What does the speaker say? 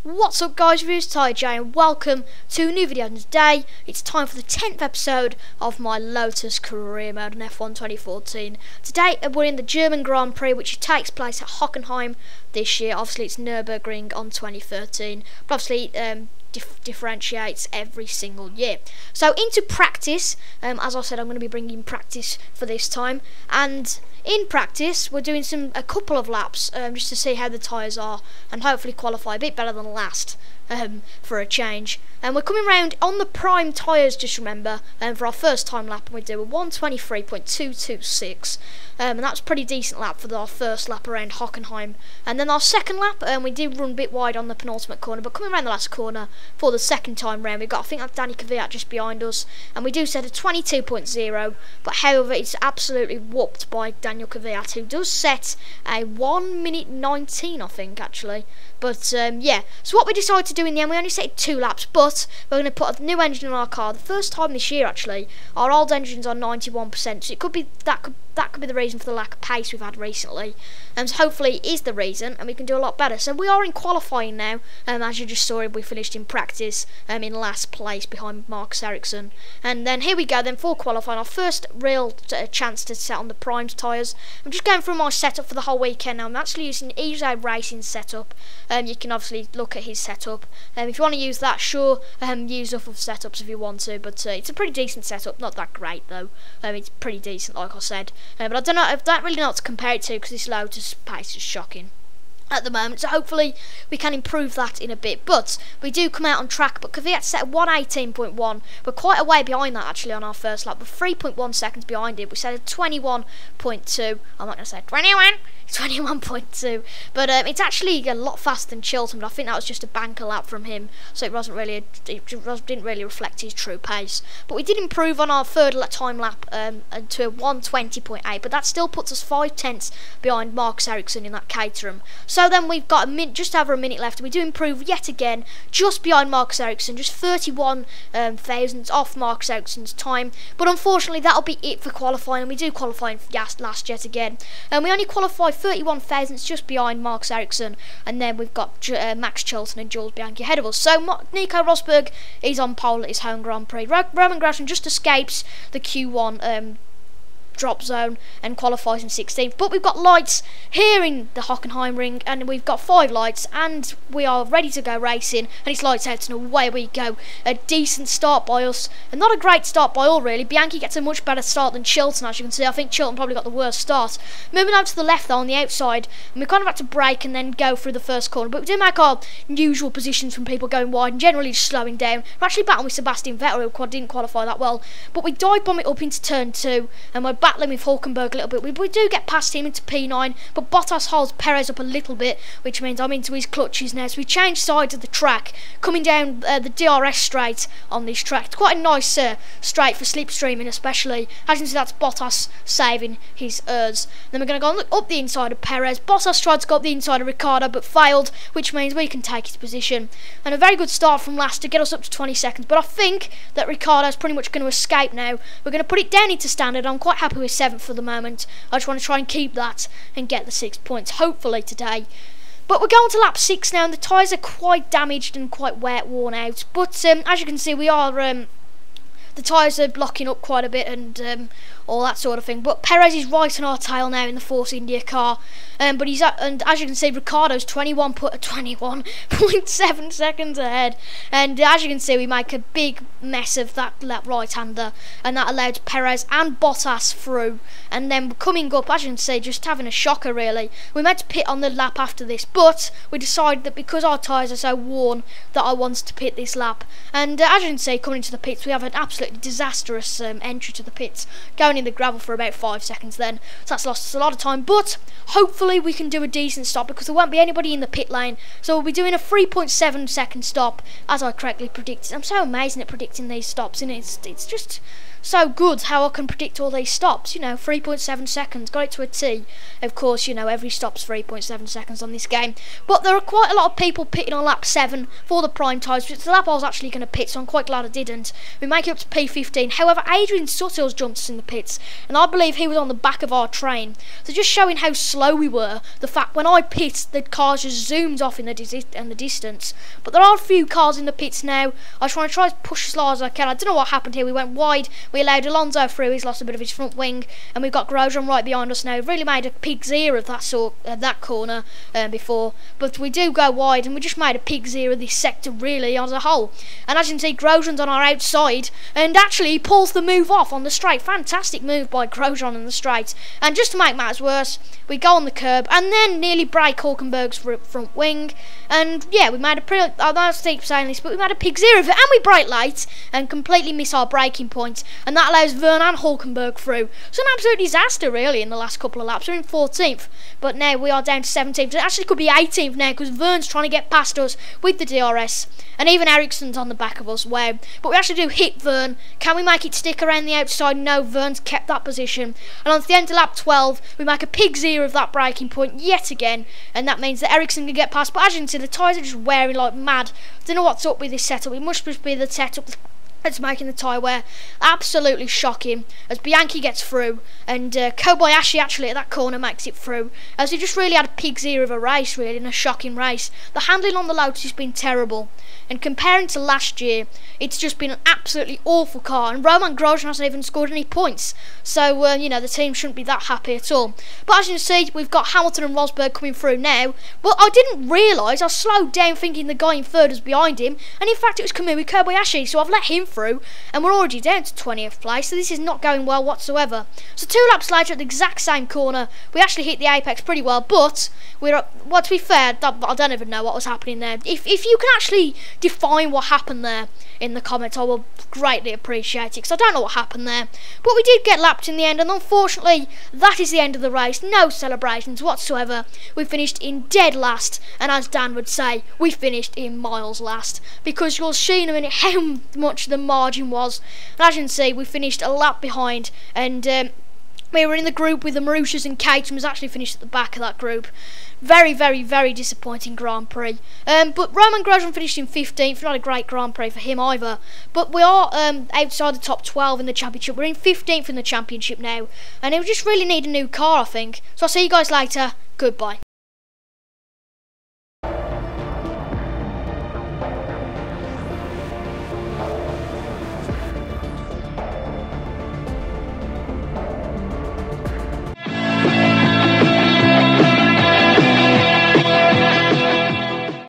What's up guys, it's Ty J and welcome to a new video. And today it's time for the 10th episode of my Lotus career mode in F1 2014. Today we're in the German Grand Prix, which takes place at Hockenheim this year. Obviously it's Nürburgring on 2013, but obviously differentiates every single year. So into practice, as I said, I'm going to be bringing practice for this time, and in practice we're doing a couple of laps just to see how the tyres are and hopefully qualify a bit better than last for a change. And we're coming round on the prime tyres, just remember, for our first time lap, and we do a 123.226, and that's a pretty decent lap for our first lap around Hockenheim. And then our second lap, we did run a bit wide on the penultimate corner, but coming around the last corner for the second time round, we've got, I think that's Danny Kvyat just behind us, and we do set a 22.0, but however it's absolutely whooped by Daniel Kvyat, who does set a 1 minute 19, I think, actually. But yeah, so what we decided to do in the end, we only set 2 laps, but we're going to put a new engine in our car. The first time this year, actually. Our old engine's on 91%, so it could be that could be the reason for the lack of pace we've had recently. So hopefully it is the reason, and we can do a lot better. So we are in qualifying now, as you just saw, we finished in practice in last place behind Marcus Ericsson. And then here we go then for qualifying, our first real chance to set on the Primes tyres. I'm just going through my setup for the whole weekend now. I'm actually using Ezo Racing setup. You can obviously look at his setup. If you want to use that, sure, use off of setups if you want to, but it's a pretty decent setup, not that great though. It's pretty decent, like I said. But I don't really know what to compare it to, because this Lotus pace is shocking at the moment, so hopefully we can improve that in a bit. But we do come out on track, but Kvyat set a 118.1. We're quite a way behind that actually on our first lap. We're 3.1 seconds behind it. We set a 21.2. I'm not going to say 21. 21.2, but it's actually a lot faster than Chilton. But I think that was just a banker lap from him, so it wasn't really didn't really reflect his true pace. But we did improve on our third time lap to a 120.8, but that still puts us 5 tenths behind Marcus Ericsson in that Caterham. So then we've got just over a minute left. We do improve yet again, just behind Marcus Ericsson, just 31 thousandths off Marcus Ericsson's time. But unfortunately, that'll be it for qualifying, and we do qualify last yet again, and we only qualify 31 thousandths just behind Marcus Ericsson, and then we've got Max Chilton and Jules Bianchi ahead of us. So Nico Rosberg is on pole at his home Grand Prix. Romain Grosjean just escapes the Q1 drop zone and qualifies in 16th, but we've got lights here in the Hockenheimring, and we've got 5 lights, and we are ready to go racing, and it's lights out and away we go. A decent start by us, and not a great start by all really. Bianchi gets a much better start than Chilton, as you can see. I think Chilton probably got the worst start. Moving over to the left though, on the outside, and we kind of had to brake and then go through the first corner, but we do make our usual positions from people going wide and generally just slowing down. We're actually battling with Sebastian Vettel, who didn't qualify that well, but we dive bomb it up into turn 2, and we're battling with Hockenberg a little bit. We do get past him into P9, but Bottas holds Perez up a little bit, which means I'm into his clutches now. So we change sides of the track, coming down the DRS straight on this track. It's quite a nice straight for slipstreaming, especially. As you can see, that's Bottas saving his ERS. Then we're going to go up the inside of Perez. Bottas tried to go up the inside of Ricciardo, but failed, which means we can take his position. And a very good start from last to get us up to 20 seconds. But I think that Ricciardo's pretty much going to escape now. We're going to put it down into standard. I'm quite happy with 7th for the moment. I just want to try and keep that and get the 6 points, hopefully today. But we're going to lap 6 now, and the tyres are quite damaged and quite worn out. But as you can see, we are the tyres are blocking up quite a bit and all that sort of thing. But Perez is right on our tail now in the Force India car, but he's and as you can see, Ricciardo's 21.7 seconds ahead. And as you can see, we make a big mess of that right-hander, and that allowed Perez and Bottas through. And then coming up, as you can see, just having a shocker really. We meant to pit on the lap after this, but we decided that because our tyres are so worn that I wanted to pit this lap. And as you can see, coming into the pits, we have an absolutely disastrous entry to the pits, going in the gravel for about 5 seconds then, so that's lost us a lot of time. But hopefully we can do a decent stop, because there won't be anybody in the pit lane, so we'll be doing a 3.7 second stop, as I correctly predicted. I'm so amazing at predicting these stops, and it's just so good how I can predict all these stops. 3.7 seconds, got it to a T. Of course, every stop's 3.7 seconds on this game. But there are quite a lot of people pitting on lap 7 for the prime tyres, which is the lap I was actually going to pit, so I'm quite glad I didn't. We make it up to P15. However, Adrian Sutter's jumped us in the pits, and I believe he was on the back of our train. So just showing how slow we were, the fact when I pit, the cars just zoomed off in the distance. But there are a few cars in the pits now. I just want to try to push as low as I can. I don't know what happened here. We went wide. We allowed Alonso through. He's lost a bit of his front wing, and we've got Grosjean right behind us now. We've really made a pig's ear of that corner before, but we do go wide, and we just made a pig's ear of this sector really as a whole. And as you can see, Grosjean's on our outside, and actually he pulls the move off on the straight. Fantastic move by Grosjean on the straight. And just to make matters worse, we go on the curb and then nearly break Hockenheimring's front wing. And yeah, we made a pretty, I don't keep saying this, but we made a pig's ear of it, and we brake late and completely miss our braking point, and that allows Vern and Hockenheimring through. So an absolute disaster really in the last couple of laps. We're in 14th, but now we are down to 17th. It actually could be 18th now because Vern's trying to get past us with the DRS, and even Ericsson's on the back of us. Wow. But we actually do hit Vern. Can we make it stick around the outside? No, Vern's kept that position, and on the end of lap 12 we make a pig's ear of that braking point yet again, and that means that Ericsson can get past. But as you can see, the tyres are just wearing like mad. I don't know what's up with this setup. It must just be the setup that's making the tyre wear. Absolutely shocking as Bianchi gets through, and Kobayashi actually at that corner makes it through, as he just really had a pig's ear of a race really, in a shocking race. The handling on the Lotus has been terrible, and comparing to last year, it's just been an absolutely awful car, and Romain Grosjean hasn't even scored any points, so the team shouldn't be that happy at all. But as you can see, we've got Hamilton and Rosberg coming through now, but I didn't realise, I slowed down thinking the guy in third was behind him, and in fact it was Kamui Kobayashi, so I've let him through, and we're already down to 20th place, so this is not going well whatsoever. So 2 laps later at the exact same corner, we actually hit the apex pretty well, but we're up, well, to be fair, I don't even know what was happening there. If you can actually define what happened there in the comments, I will greatly appreciate it, because I don't know what happened there. But we did get lapped in the end, and unfortunately that is the end of the race. No celebrations whatsoever. We finished in dead last, and as Dan would say, we finished in miles last, because you'll see in a minute how much the margin was. And as you can see, we finished a lap behind, and we were in the group with the Marushas and Caterham was actually finished at the back of that group. Very, very, very disappointing Grand Prix. But Romain Grosjean finished in 15th, not a great Grand Prix for him either. But we are outside the top 12 in the championship. We're in 15th in the championship now, and we just really need a new car, I think. So I'll see you guys later. Goodbye.